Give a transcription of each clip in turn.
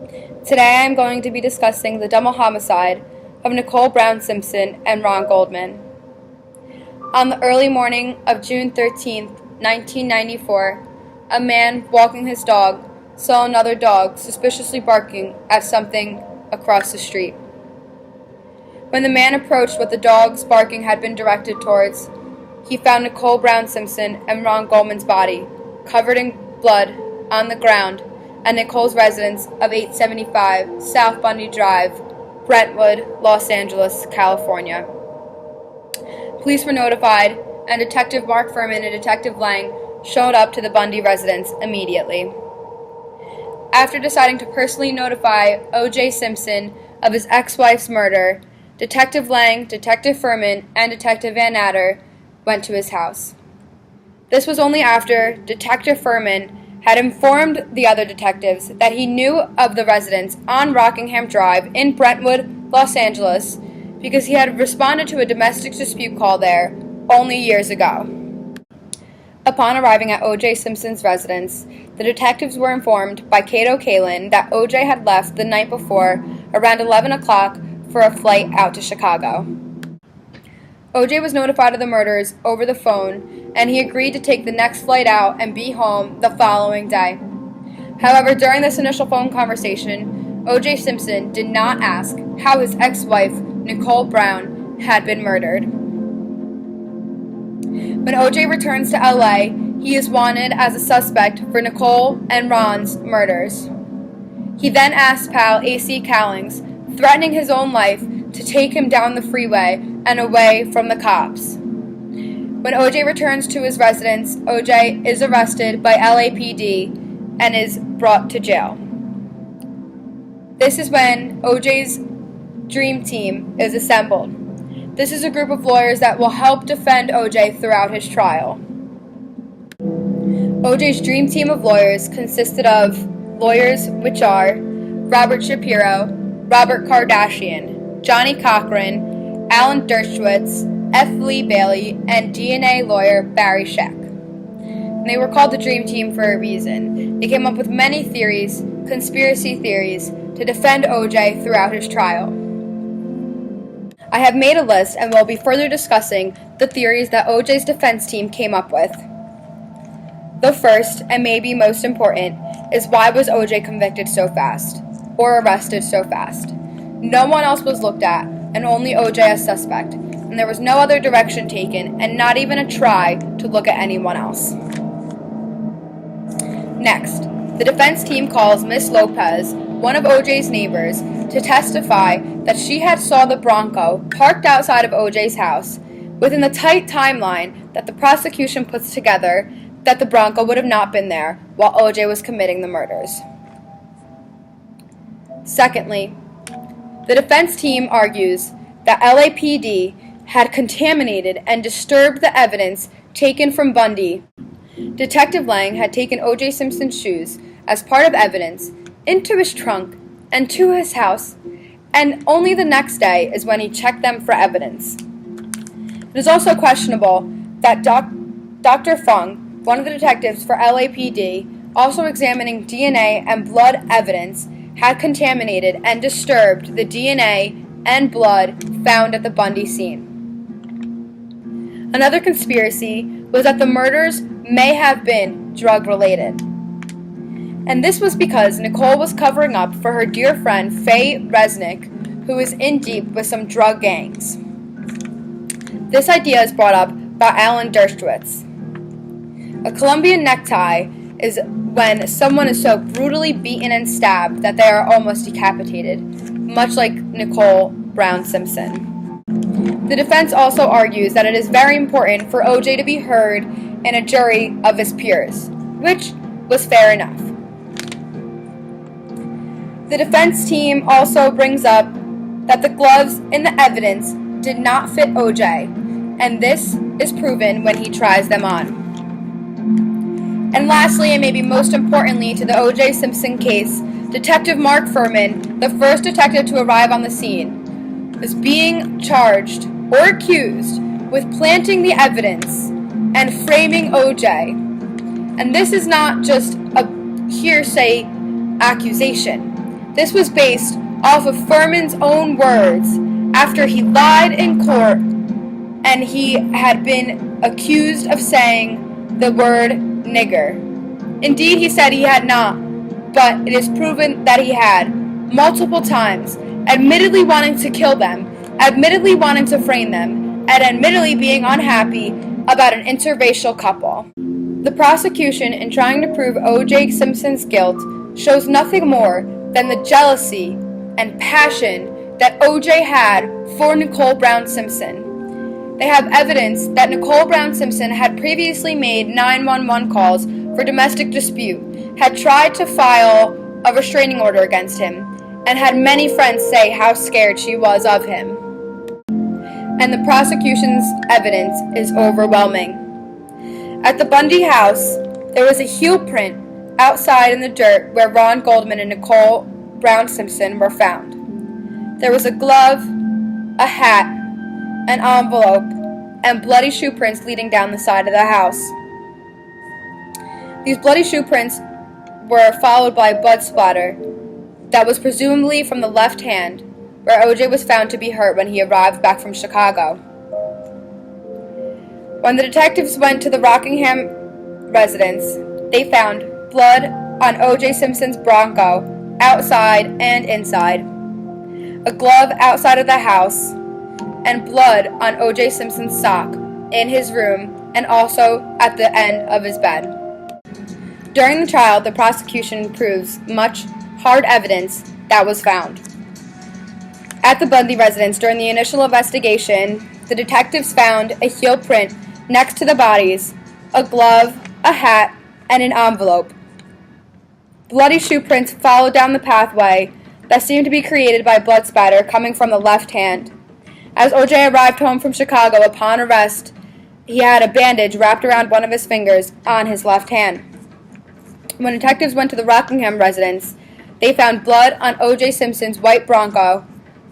Today I am going to be discussing the double homicide of Nicole Brown Simpson and Ron Goldman. On the early morning of June 13, 1994, a man walking his dog saw another dog suspiciously barking at something across the street. When the man approached what the dog's barking had been directed towards, he found Nicole Brown Simpson and Ron Goldman's body covered in blood on the ground at Nicole's residence of 875 South Bundy Drive, Brentwood, Los Angeles, California. Police were notified, and Detective Mark Furman and Detective Lang showed up to the Bundy residence immediately. After deciding to personally notify O.J. Simpson of his ex-wife's murder, Detective Lang, Detective Furman, and Detective Van Natter went to his house. This was only after Detective Furman had informed the other detectives that he knew of the residence on Rockingham Drive in Brentwood, Los Angeles, because he had responded to a domestic dispute call there only years ago. Upon arriving at O.J. Simpson's residence, the detectives were informed by Cato Kalin that O.J. had left the night before around 11 o'clock for a flight out to Chicago. O.J. was notified of the murders over the phone, and he agreed to take the next flight out and be home the following day. However, during this initial phone conversation, O.J. Simpson did not ask how his ex-wife, Nicole Brown, had been murdered. When O.J. returns to L.A., he is wanted as a suspect for Nicole and Ron's murders. He then asks pal A.C. Callings, threatening his own life, to take him down the freeway and away from the cops. When O.J. returns to his residence, O.J. is arrested by LAPD and is brought to jail. This is when O.J.'s dream team is assembled. This is a group of lawyers that will help defend O.J. throughout his trial. O.J.'s dream team of lawyers consisted of lawyers which are Robert Shapiro, Robert Kardashian, Johnny Cochran, Alan Dershowitz, F. Lee Bailey, and DNA lawyer Barry Scheck. And they were called the Dream Team for a reason. They came up with many theories, conspiracy theories, to defend O.J. throughout his trial. I have made a list and will be further discussing the theories that O.J.'s defense team came up with. The first, and maybe most important, is why was O.J. convicted so fast, or arrested so fast? No one else was looked at, and only O.J. as suspect, and there was no other direction taken, and not even a try to look at anyone else. Next, the defense team calls Miss Lopez, one of O.J.'s neighbors, to testify that she had saw the Bronco parked outside of O.J.'s house within the tight timeline that the prosecution puts together that the Bronco would have not been there while O.J. was committing the murders. Secondly, the defense team argues that LAPD had contaminated and disturbed the evidence taken from Bundy. Detective Lang had taken O.J. Simpson's shoes as part of evidence into his trunk and to his house, and only the next day is when he checked them for evidence. It is also questionable that Dr. Fung, one of the detectives for LAPD, also examining DNA and blood evidence, had contaminated and disturbed the DNA and blood found at the Bundy scene. Another conspiracy was that the murders may have been drug-related. And this was because Nicole was covering up for her dear friend Faye Resnick, who is in deep with some drug gangs. This idea is brought up by Alan Dershowitz. A Colombian necktie is when someone is so brutally beaten and stabbed that they are almost decapitated, much like Nicole Brown Simpson. The defense also argues that it is very important for O.J. to be heard in a jury of his peers, which was fair enough. The defense team also brings up that the gloves in the evidence did not fit O.J., and this is proven when he tries them on. And lastly, and maybe most importantly to the O.J. Simpson case, Detective Mark Furman, the first detective to arrive on the scene, was being charged or accused with planting the evidence and framing O.J. And this is not just a hearsay accusation. This was based off of Furman's own words after he lied in court and he had been accused of saying the word nigger. Indeed, he said he had not, but it is proven that he had, multiple times, admittedly wanting to kill them, admittedly wanting to frame them, and admittedly being unhappy about an interracial couple. The prosecution, in trying to prove O.J. Simpson's guilt, shows nothing more than the jealousy and passion that O.J. had for Nicole Brown Simpson. They have evidence that Nicole Brown Simpson had previously made 911 calls for domestic dispute, had tried to file a restraining order against him, and had many friends say how scared she was of him. And the prosecution's evidence is overwhelming. At the Bundy house, there was a heel print outside in the dirt where Ron Goldman and Nicole Brown Simpson were found. There was a glove, a hat, an envelope, and bloody shoe prints leading down the side of the house. These bloody shoe prints were followed by blood splatter that was presumably from the left hand, where O.J. was found to be hurt when he arrived back from Chicago. When the detectives went to the Rockingham residence, they found blood on O.J. Simpson's Bronco, outside and inside, a glove outside of the house, and blood on O.J. Simpson's sock in his room and also at the end of his bed. During the trial, the prosecution proves much hard evidence that was found. At the Bundy residence during the initial investigation, the detectives found a heel print next to the bodies, a glove, a hat, and an envelope. Bloody shoe prints followed down the pathway that seemed to be created by blood spatter coming from the left hand. As O.J. arrived home from Chicago upon arrest, he had a bandage wrapped around one of his fingers on his left hand. When detectives went to the Rockingham residence, they found blood on O.J. Simpson's white Bronco,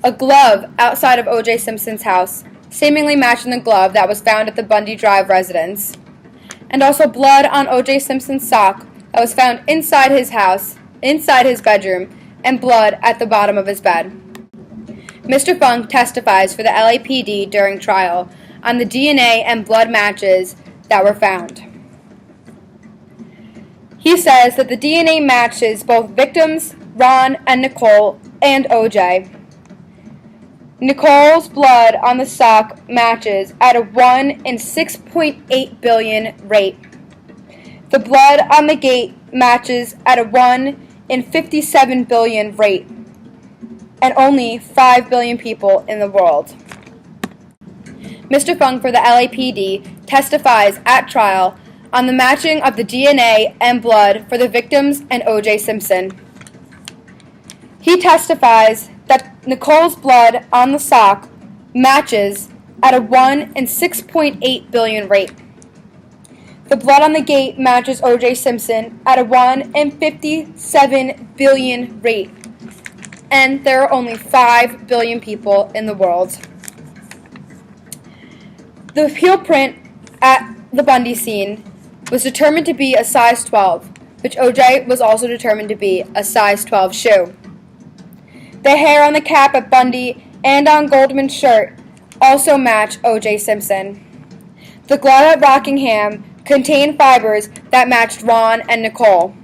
a glove outside of O.J. Simpson's house, seemingly matching the glove that was found at the Bundy Drive residence, and also blood on O.J. Simpson's sock that was found inside his house, inside his bedroom, and blood at the bottom of his bed. Mr. Funk testifies for the LAPD during trial on the DNA and blood matches that were found. He says that the DNA matches both victims, Ron and Nicole, and O.J. Nicole's blood on the sock matches at a 1 in 6.8 billion rate. The blood on the gate matches at a 1 in 57 billion rate, and only 5 billion people in the world. Mr. Funk for the LAPD testifies at trial on the matching of the DNA and blood for the victims and O.J. Simpson. He testifies that Nicole's blood on the sock matches at a 1 in 6.8 billion rate. The blood on the gate matches O.J. Simpson at a 1 in 57 billion rate. And there are only 5 billion people in the world. The heel print at the Bundy scene was determined to be a size 12, which O.J. was also determined to be a size 12 shoe. The hair on the cap at Bundy and on Goldman's shirt also match O.J. Simpson. The glove at Rockingham contained fibers that matched Ron and Nicole.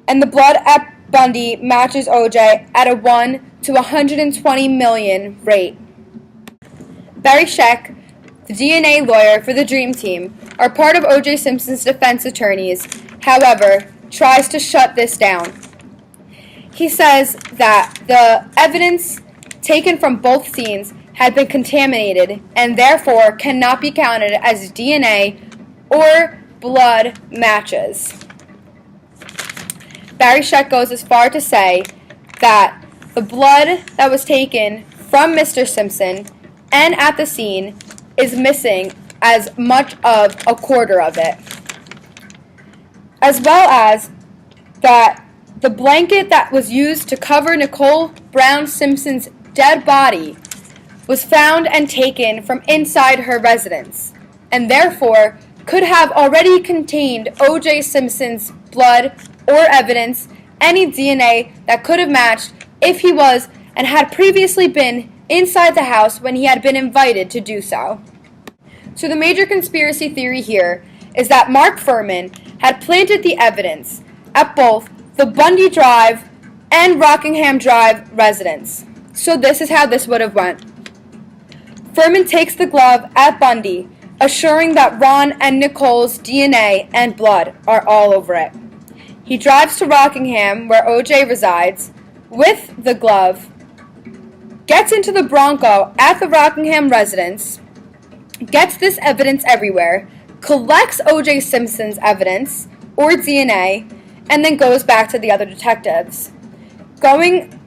And the blood at Bundy matches O.J. at a 1 to 120 million rate. Barry Scheck, the DNA lawyer for the Dream Team, are part of O.J. Simpson's defense attorneys, however, tries to shut this down. He says that the evidence taken from both scenes had been contaminated and therefore cannot be counted as DNA or blood matches. Barry Scheck goes as far to say that the blood that was taken from Mr. Simpson and at the scene is missing as much of a quarter of it, as well as that the blanket that was used to cover Nicole Brown Simpson's dead body was found and taken from inside her residence, and therefore could have already contained O.J. Simpson's blood or evidence any DNA that could have matched if he was and had previously been inside the house when he had been invited to do so. So the major conspiracy theory here is that Mark Fuhrman had planted the evidence at both the Bundy Drive and Rockingham Drive residence. So this is how this would have went. Fuhrman takes the glove at Bundy, assuring that Ron and Nicole's DNA and blood are all over it. He drives to Rockingham, where OJ resides, with the glove, gets into the Bronco at the Rockingham residence, gets this evidence everywhere, collects O.J. Simpson's evidence, or DNA, and then goes back to the other detectives. Going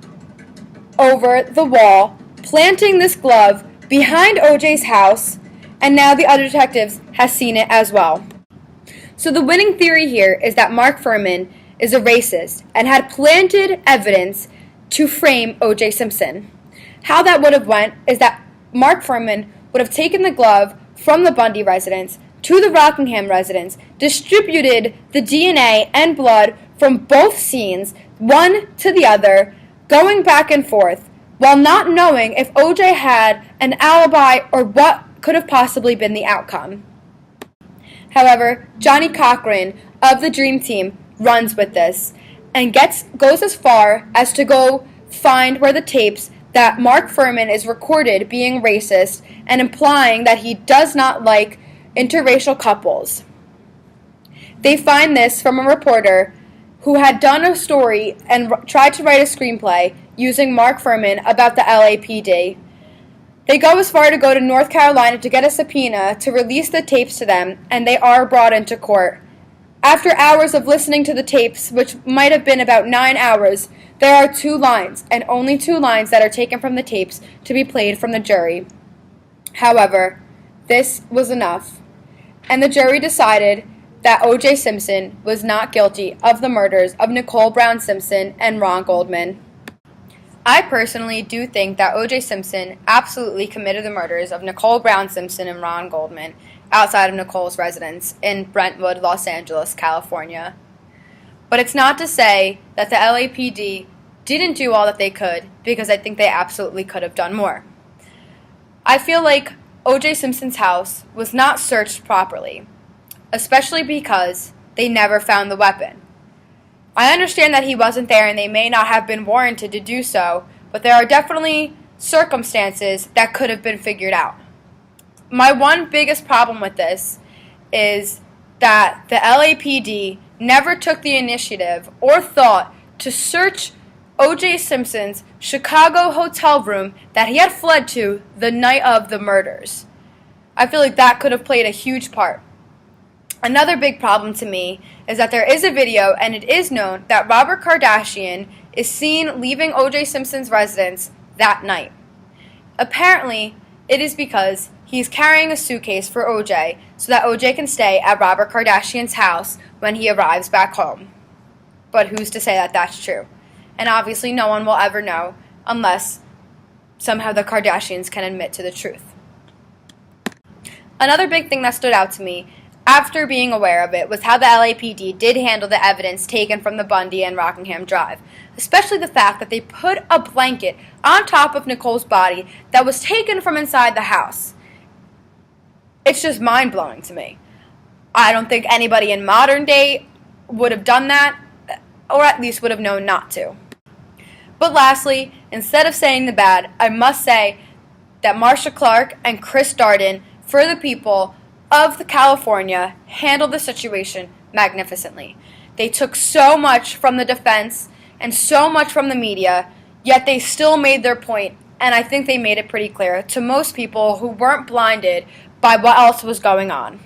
over the wall, planting this glove behind O.J.'s house, and now the other detectives have seen it as well. So the winning theory here is that Mark Fuhrman is a racist and had planted evidence to frame O.J. Simpson. How that would have went is that Mark Fuhrman would have taken the glove from the Bundy residence to the Rockingham residence, distributed the DNA and blood from both scenes, one to the other, going back and forth, while not knowing if OJ had an alibi or what could have possibly been the outcome. However, Johnny Cochran of the Dream Team runs with this and goes as far as to go find where the tapes that Mark Fuhrman is recorded being racist and implying that he does not like interracial couples. They find this from a reporter who had done a story and tried to write a screenplay using Mark Fuhrman about the LAPD. They go as far to go to North Carolina to get a subpoena to release the tapes to them, and they are brought into court. After hours of listening to the tapes, which might have been about 9 hours, there are 2 lines, and only 2 lines that are taken from the tapes to be played from the jury. However, this was enough, and the jury decided that O.J. Simpson was not guilty of the murders of Nicole Brown Simpson and Ron Goldman. I personally do think that O.J. Simpson absolutely committed the murders of Nicole Brown Simpson and Ron Goldman outside of Nicole's residence in Brentwood, Los Angeles, California. But it's not to say that the LAPD didn't do all that they could, because I think they absolutely could have done more. I feel like O.J. Simpson's house was not searched properly, especially because they never found the weapon. I understand that he wasn't there and they may not have been warranted to do so, but there are definitely circumstances that could have been figured out. My one biggest problem with this is that the LAPD never took the initiative or thought to search O.J. Simpson's Chicago hotel room that he had fled to the night of the murders. I feel like that could have played a huge part. Another big problem to me is that there is a video, and it is known that Robert Kardashian is seen leaving O.J. Simpson's residence that night. Apparently, it is because he's carrying a suitcase for O.J. so that O.J. can stay at Robert Kardashian's house when he arrives back home. But who's to say that that's true? And obviously no one will ever know unless somehow the Kardashians can admit to the truth. Another big thing that stood out to me after being aware of it was how the LAPD did handle the evidence taken from the Bundy and Rockingham Drive, especially the fact that they put a blanket on top of Nicole's body that was taken from inside the house. It's just mind-blowing to me. I don't think anybody in modern day would have done that, or at least would have known not to. But lastly, instead of saying the bad, I must say that Marcia Clark and Chris Darden, for the people of California, handled the situation magnificently. They took so much from the defense and so much from the media, yet they still made their point, and I think they made it pretty clear to most people who weren't blinded by what else was going on.